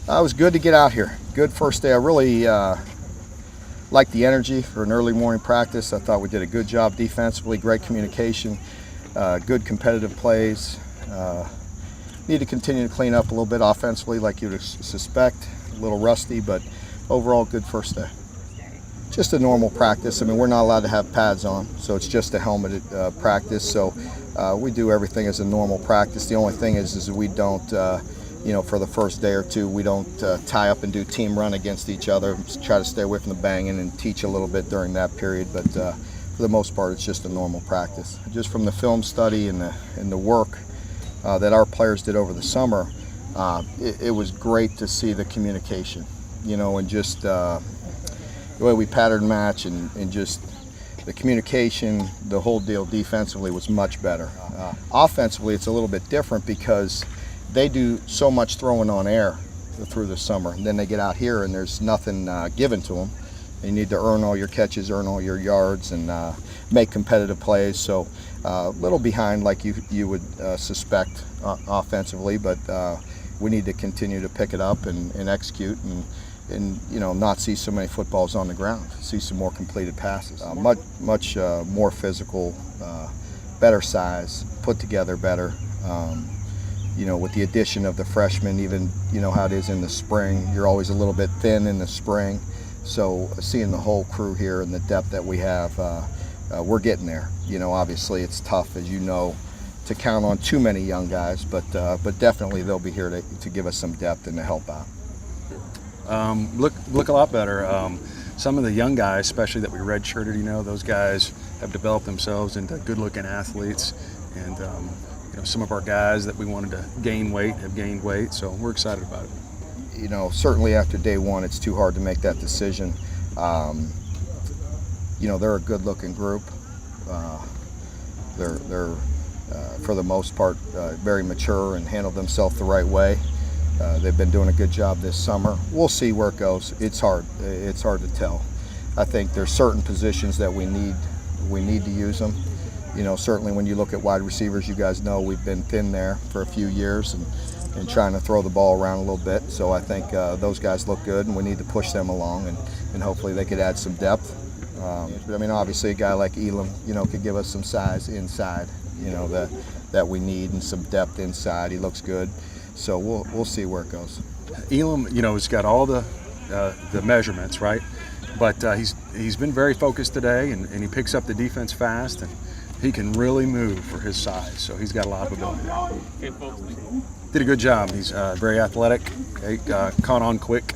It was good to get out here. Good first day. I really liked the energy for an early morning practice. I thought we did a good job defensively, great communication, good competitive plays. Need to continue to clean up a little bit offensively like you would suspect. A little rusty, but overall good first day. Just a normal practice. I mean, we're not allowed to have pads on, so it's just a helmeted practice. So we do everything as a normal practice. The only thing is we don't, for the first day or two, we don't tie up and do team run against each other. Just try to stay away from the banging and teach a little bit during that period. But for the most part, it's just a normal practice. Just from the film study and the work that our players did over the summer, it was great to see the communication, and just the way we pattern match and just the communication, the whole deal defensively was much better. Offensively, it's a little bit different because they do so much throwing on air through the summer. And then they get out here and there's nothing given to them. You need to earn all your catches, earn all your yards, and make competitive plays. So a little behind like you would suspect offensively, but we need to continue to pick it up and execute and not see so many footballs on the ground, see some more completed passes. Much more physical, better size, put together better. With the addition of the freshmen, even how it is in the spring, you're always a little bit thin in the spring. So seeing the whole crew here and the depth that we have, we're getting there. Obviously it's tough, as to count on too many young guys, but definitely they'll be here to give us some depth and to help out. Look a lot better. Some of the young guys, especially that we redshirted, those guys have developed themselves into good-looking athletes, and some of our guys that we wanted to gain weight have gained weight, so we're excited about it. Certainly after day one, it's too hard to make that decision. They're a good-looking group. They're for the most part, very mature and handle themselves the right way. They've been doing a good job this summer. We'll see where it goes. It's hard to tell. I think there's certain positions that we need to use them. Certainly when you look at wide receivers, you guys know we've been thin there for a few years and trying to throw the ball around a little bit. So I think those guys look good, and we need to push them along, and hopefully they could add some depth. Obviously a guy like Elam, could give us some size inside, that we need, and some depth inside. He looks good. So we'll see where it goes. Elam, has got all the measurements, right? But he's been very focused today, and he picks up the defense fast, and he can really move for his size. So he's got a lot of ability. Did a good job. He's very athletic. Caught on quick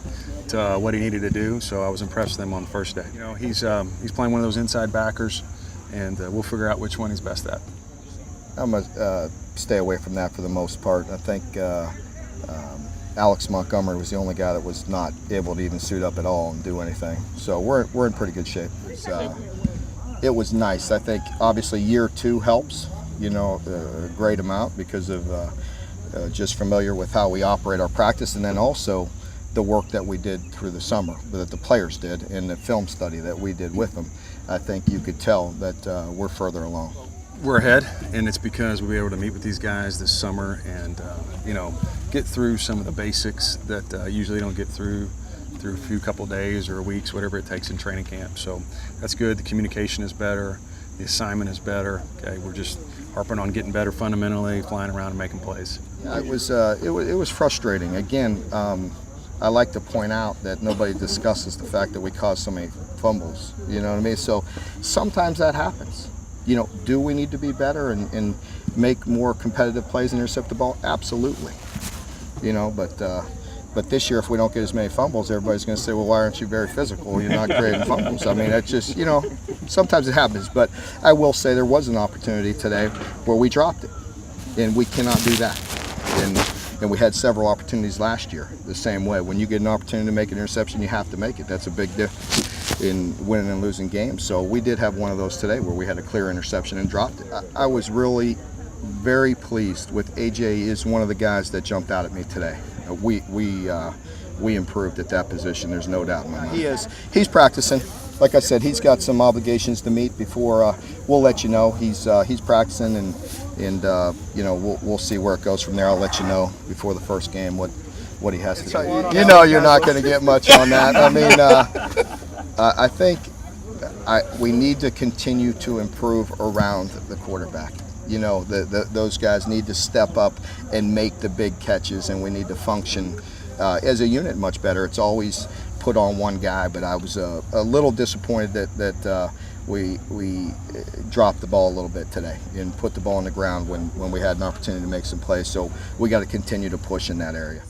to what he needed to do. So I was impressed with him on the first day. He's playing one of those inside backers, and we'll figure out which one he's best at. I'm gonna stay away from that for the most part. I think Alex Montgomery was the only guy that was not able to even suit up at all and do anything. So we're in pretty good shape. It was nice. I think obviously year two helps, a great amount because of just familiar with how we operate our practice, and then also the work that we did through the summer, that the players did, and the film study that we did with them. I think you could tell that we're further along. We're ahead, and it's because we'll be able to meet with these guys this summer and get through some of the basics that usually don't get through a few couple days or weeks, whatever it takes in training camp. So that's good. The communication is better, the assignment is better. Okay, we're just harping on getting better fundamentally, flying around and making plays. Yeah, it was frustrating. Again, I like to point out that nobody discusses the fact that we caused so many fumbles. You know what I mean? So sometimes that happens. Do we need to be better and make more competitive plays and intercept the ball? Absolutely. But this year, if we don't get as many fumbles, everybody's going to say, well, why aren't you very physical? You're not creating fumbles. I mean, that's just, sometimes it happens. But I will say there was an opportunity today where we dropped it, and we cannot do that. And we had several opportunities last year the same way. When you get an opportunity to make an interception, you have to make it. That's a big difference in winning and losing games. So we did have one of those today where we had a clear interception and dropped it. I was really very pleased with AJ. Is one of the guys that jumped out at me today. We improved at that position. There's no doubt in my mind. He's practicing. Like I said, he's got some obligations to meet before. We'll let you know. He's practicing, and we'll see where it goes from there. I'll let you know before the first game what what he has to do. You know you're not going to get much on that. I mean, I think we need to continue to improve around the quarterback. You know, those guys need to step up and make the big catches, and we need to function as a unit much better. It's always put on one guy, but I was a little disappointed that we dropped the ball a little bit today and put the ball on the ground when we had an opportunity to make some plays. So we got to continue to push in that area.